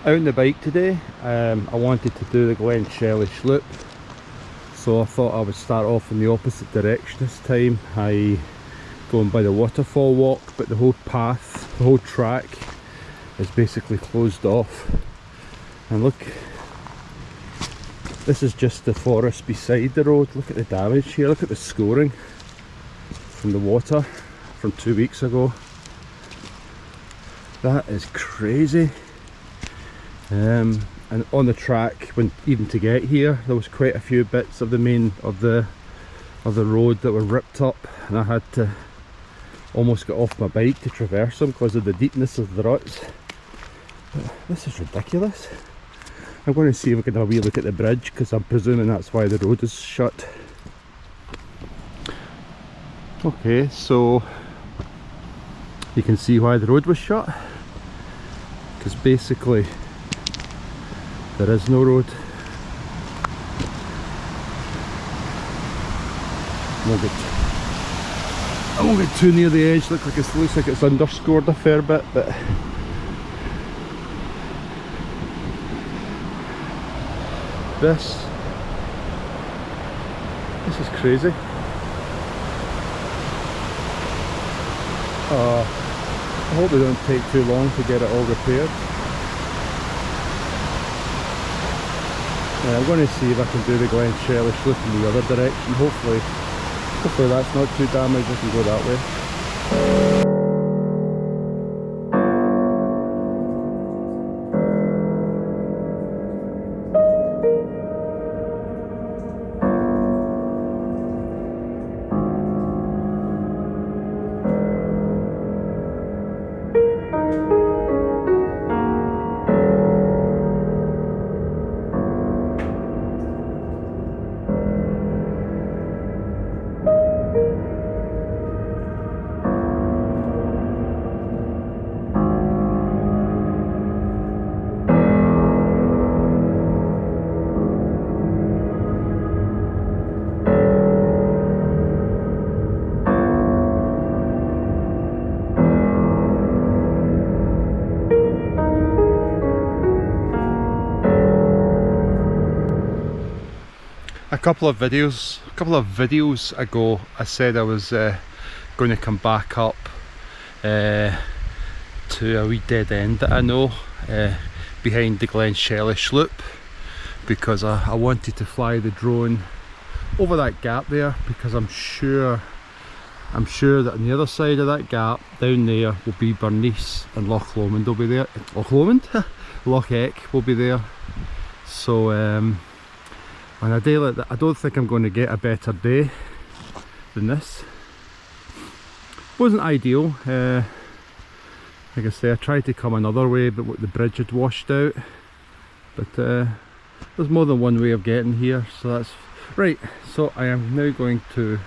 Out on the bike today. I wanted to do the Glenshellish loop, so I thought I would start off in the opposite direction this time. I going by the waterfall walk, but the whole path, the whole track is basically closed off. And look, this is just the forest beside the road. Look at the damage here, look at the scoring from the water from 2 weeks ago. That is crazy. And on the track, even to get here, there was quite a few bits of the main of the road that were ripped up, and I had to almost get off my bike to traverse them because of the deepness of the ruts. But this is ridiculous. I'm going to see if we can have a wee look at the bridge, because I'm presuming that's why the road is shut. Okay, so you can see why the road was shut, because basically there is no road. I won't get too near the edge. Looks like it's underscored a fair bit, but this is crazy. I hope they don't take too long to get it all repaired. I'm going to see if I can do the Glenshellish loop in the other direction. Hopefully that's not too damaged. I can go that way. A couple of videos ago, I said I was going to come back up to a wee dead end that I know behind the Glenshellish loop, because I wanted to fly the drone over that gap there, because I'm sure that on the other side of that gap down there will be Bernice and Loch Lomond will be there. Loch Eck will be there. So on a day like that, I don't think I'm going to get a better day than this. Wasn't ideal. Like I say, I tried to come another way, but the bridge had washed out. But there's more than one way of getting here, so that's right. So I am now going to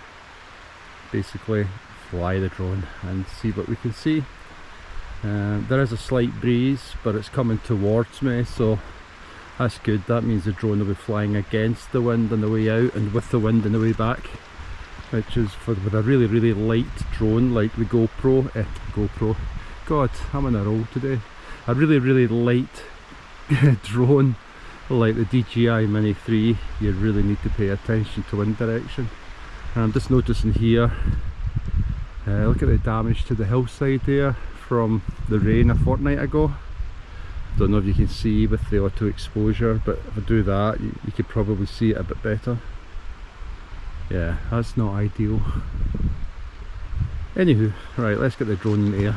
basically fly the drone and see what we can see. There is a slight breeze, but it's coming towards me, so that's good. That means the drone will be flying against the wind on the way out and with the wind on the way back, which is with a really light drone like the GoPro. God, I'm on a roll today. A really light drone like the DJI Mini 3, you really need to pay attention to wind direction. And I'm just noticing here, look at the damage to the hillside there from the rain a fortnight ago. Don't know if you can see with the auto exposure, but if I do that, you could probably see it a bit better. Yeah, that's not ideal. Anywho, right, let's get the drone in the air.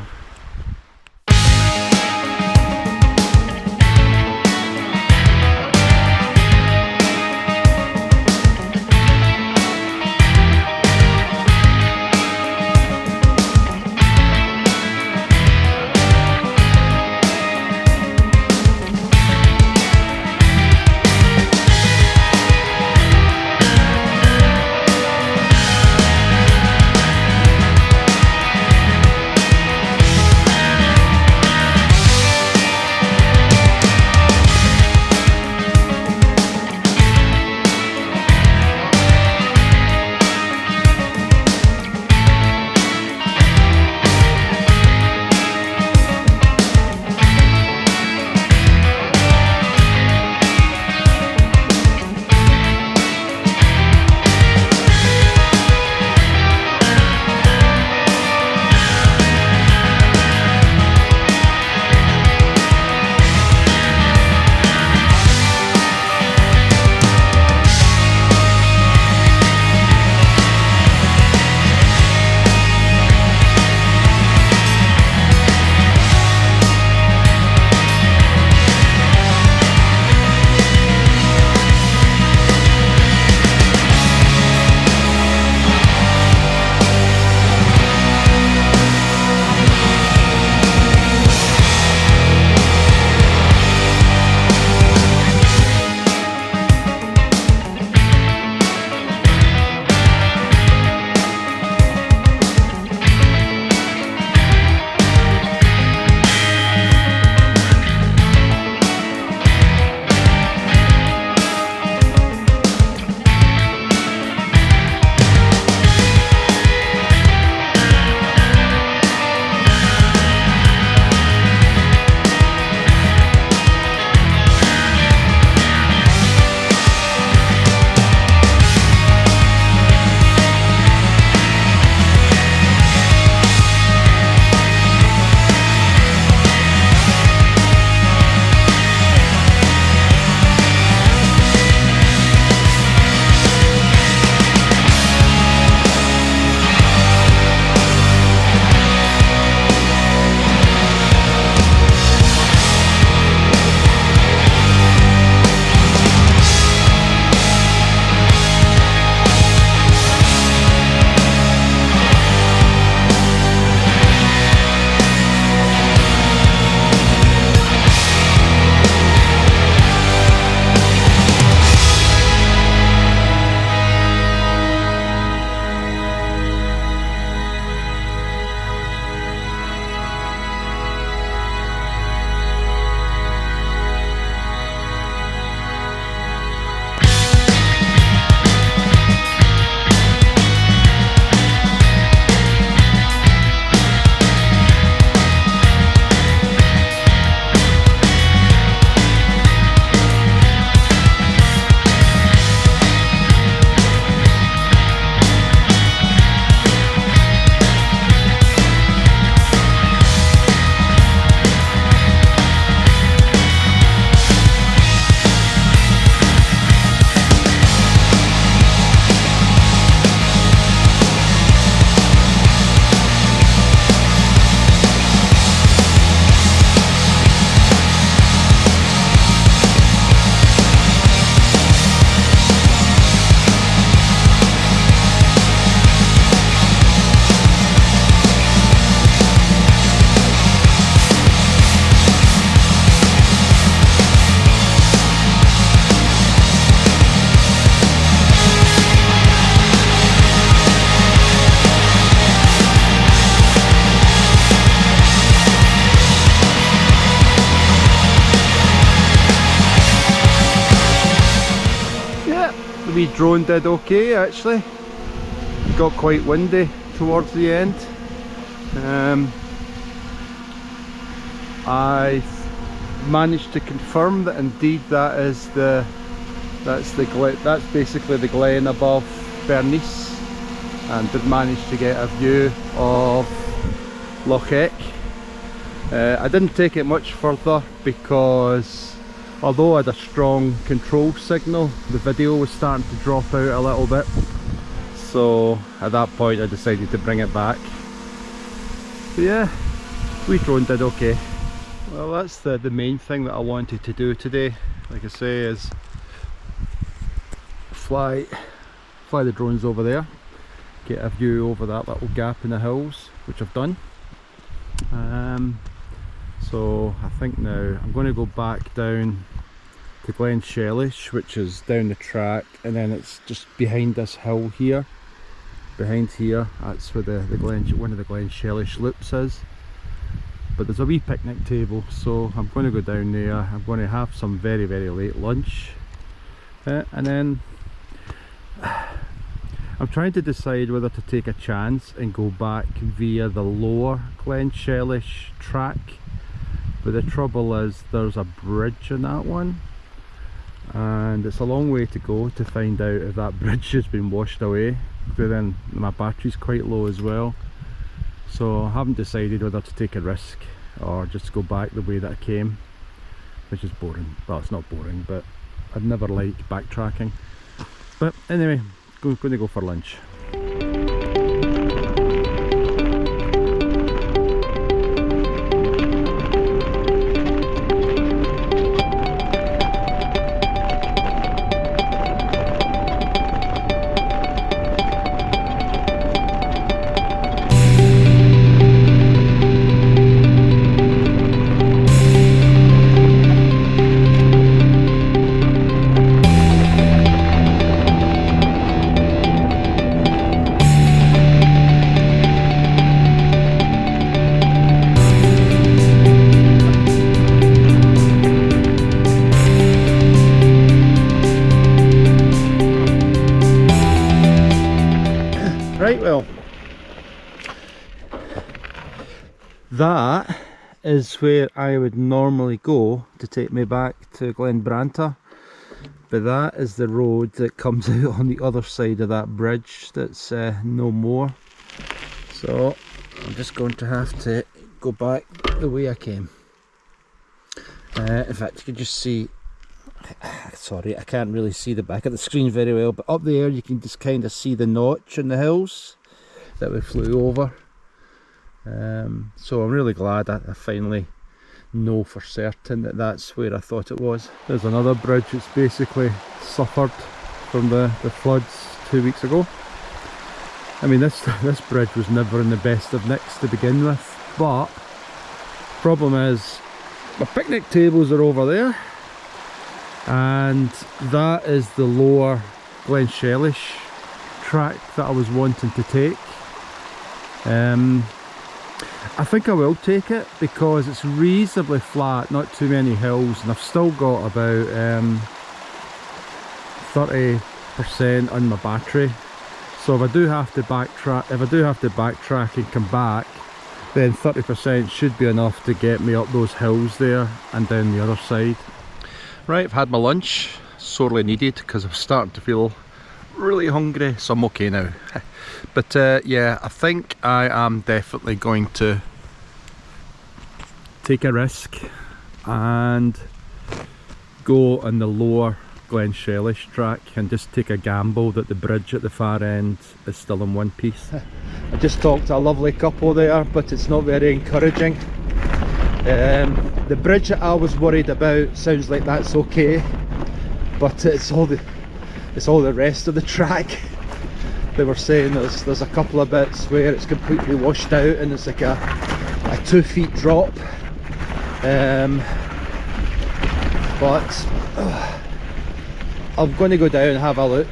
wee drone did okay actually. It got quite windy towards the end. I managed to confirm that indeed that's basically the glen above Bernice, and did manage to get a view of Loch Eck. I didn't take it much further because although I had a strong control signal, the video was starting to drop out a little bit, so at that point I decided to bring it back. But yeah, we drone did okay. Well, that's the main thing that I wanted to do today, like I say, is fly the drones over there, get a view over that little gap in the hills, which I've done. So I think now I'm going to go back down to Glenshellish, which is down the track, and then it's just behind this hill here. Behind here, that's where one of the Glenshellish loops is. But there's a wee picnic table, so I'm going to go down there. I'm going to have some very late lunch, and then I'm trying to decide whether to take a chance and go back via the lower Glenshellish track, but the trouble is there's a bridge on that one, and it's a long way to go to find out if that bridge has been washed away. But then my battery's quite low as well. So I haven't decided whether to take a risk or just go back the way that I came, which is boring. Well, it's not boring, but I'd never liked backtracking. But anyway, going to go for lunch. Right, well, that is where I would normally go to take me back to Glenbranta, but that is the road that comes out on the other side of that bridge that's no more. So I'm just going to have to go back the way I came. In fact, you can just see, sorry, I can't really see the back of the screen very well, but up there you can just kind of see the notch in the hills that we flew over. So I'm really glad I finally know for certain that that's where I thought it was. There's another bridge that's basically suffered from the floods 2 weeks ago. I mean, this bridge was never in the best of nicks to begin with, but problem is my picnic tables are over there, and that is the lower Glenshellish track that I was wanting to take. I think I will take it because it's reasonably flat, not too many hills, and I've still got about 30% on my battery. So if I do have to backtrack and come back, then 30% should be enough to get me up those hills there and down the other side. Right, I've had my lunch, sorely needed because I'm starting to feel really hungry, so I'm okay now. But yeah, I think I am definitely going to take a risk and go on the lower Glenshellish track and just take a gamble that the bridge at the far end is still in one piece. I just talked to a lovely couple there, but it's not very encouraging. The bridge that I was worried about sounds like that's okay, but it's all the rest of the track. They were saying there's a couple of bits where it's completely washed out and it's like a 2 feet drop. But I'm going to go down and have a look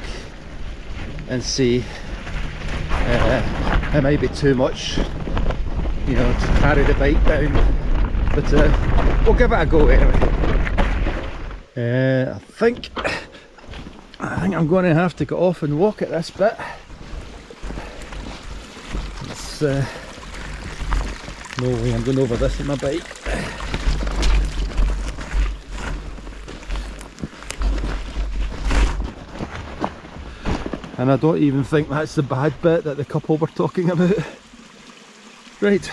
and see. It might be too much, you know, to carry the bike down, but we'll give it a go anyway. I think I think I'm going to have to get off and walk at this bit. It's no way I'm going over this with my bike. And I don't even think that's the bad bit that the couple were talking about. Right.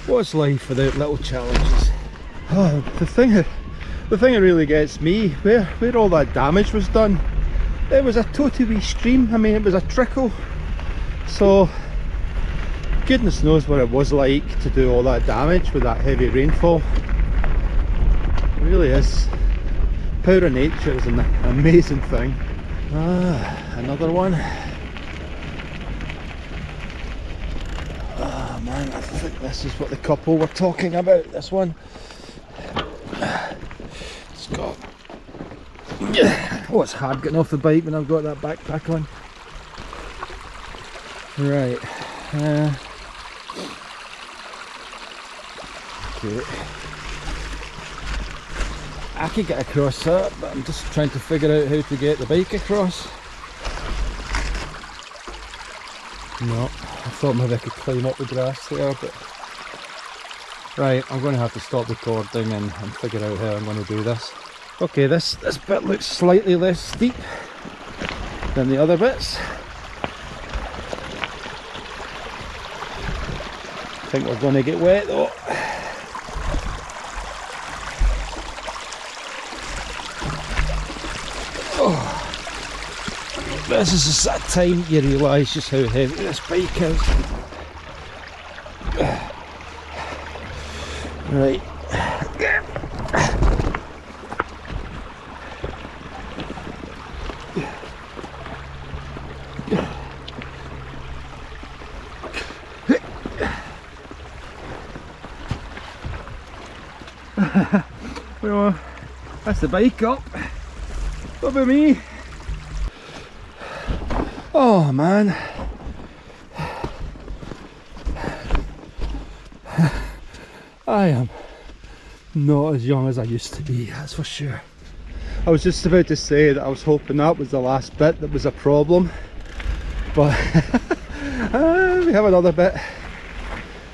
What's life without little challenges? Oh, the thing that really gets me, where all that damage was done, it was a total wee stream. I mean, it was a trickle. So, goodness knows what it was like to do all that damage with that heavy rainfall. It really is. Power of nature is an amazing thing. Ah, another one. Oh man, I think this is what the couple were talking about, this one. It's got... Oh, it's hard getting off the bike when I've got that backpack on. Right. Okay. I could get across that, but I'm just trying to figure out how to get the bike across. No, I thought maybe I could climb up the grass there, but... Right, I'm going to have to stop recording and figure out how I'm going to do this. Okay, this bit looks slightly less steep than the other bits. I think we're going to get wet though. Oh, this is just that time you realise just how heavy this bike is. Right. Well, that's the bike up. What about me? Oh man. I am not as young as I used to be, that's for sure. I was just about to say that I was hoping that was the last bit that was a problem, but we have another bit.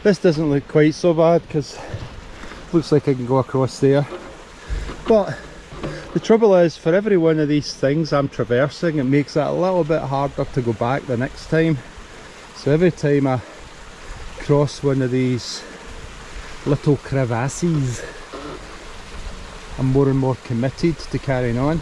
This doesn't look quite so bad because it looks like I can go across there. But the trouble is, for every one of these things I'm traversing, it makes it a little bit harder to go back the next time. So every time I cross one of these little crevasses, I'm more and more committed to carrying on.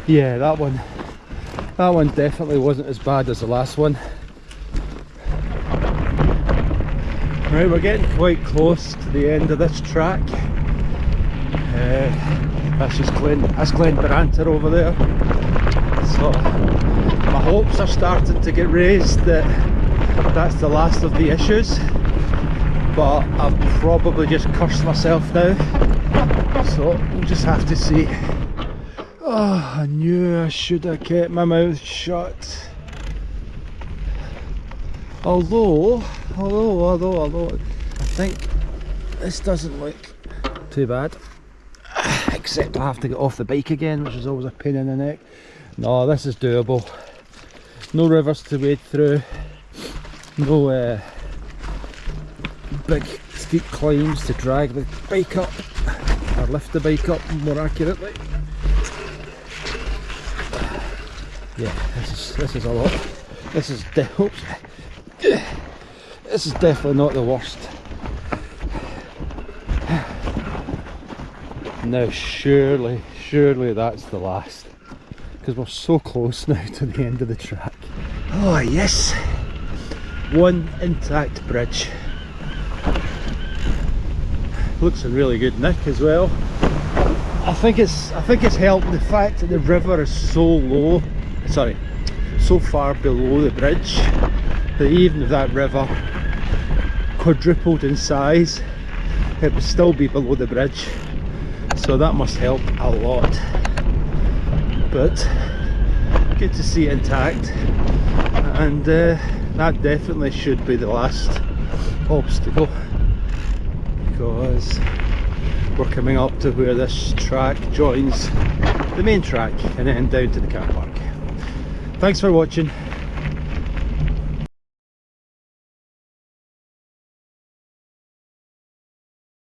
Yeah, that one definitely wasn't as bad as the last one. Right, we're getting quite close to the end of this track. That's Glen Branter over there. So my hopes are starting to get raised that that's the last of the issues, but I've probably just cursed myself now, so we'll just have to see. Oh, I knew I should have kept my mouth shut. Although, I think this doesn't look too bad. Except I have to get off the bike again, which is always a pain in the neck. No, this is doable. No rivers to wade through. No big steep climbs to drag the bike up, or lift the bike up more accurately. Yeah, this is a lot. This is definitely not the worst. Now surely that's the last, because we're so close now to the end of the track. Oh yes, one intact bridge. Looks in really good nick as well. I think it's helped the fact that the river is so far below the bridge, that even if that river quadrupled in size, it would still be below the bridge. so that must help a lot. But good to see it intact, and that definitely should be the last obstacle, because we're coming up to where this track joins the main track and then down to the car park. Thanks for watching.